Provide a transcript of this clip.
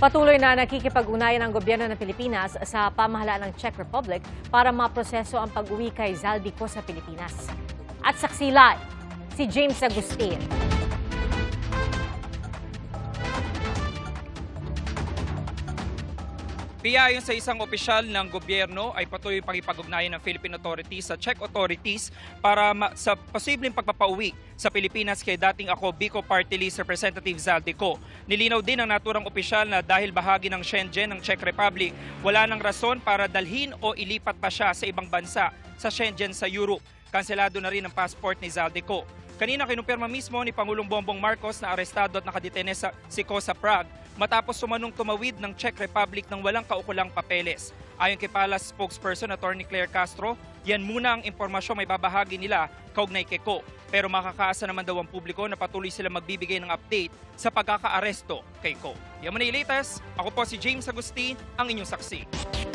Patuloy na nakikipag-ugnayan ang gobyerno ng Pilipinas sa pamahalaan ng Czech Republic para maproseso ang pag-uwi kay Zaldico sa Pilipinas. At saksi live, si James Agustin. Ayon sa isang opisyal ng gobyerno ay patuloy pakipag-ugnayan ng Philippine authorities sa Czech authorities para sa posibleng pagpapauwi sa Pilipinas kay dating ako Bicol Party List Representative Zaldico. Nilinaw din ng naturang opisyal na dahil bahagi ng Schengen ng Czech Republic, wala nang rason para dalhin o ilipat pa siya sa ibang bansa sa Schengen sa Europe. Kanselado na rin ang passport ni Zaldico. Kanina kinumpirma mismo ni Pangulong Bongbong Marcos na arestado at nakadetene sa sa Prague matapos sumanong tumawid ng Czech Republic ng walang kaukulang papeles. Ayon kay Palace spokesperson Attorney Claire Castro, yan muna ang impormasyon may babahagi nila kaugnay kay Ko. Pero makakaasa naman daw ang publiko na patuloy sila magbibigay ng update sa pagkakaaresto kay Ko. Yan muna yung latest. Ako po si James Agustin, ang inyong saksi.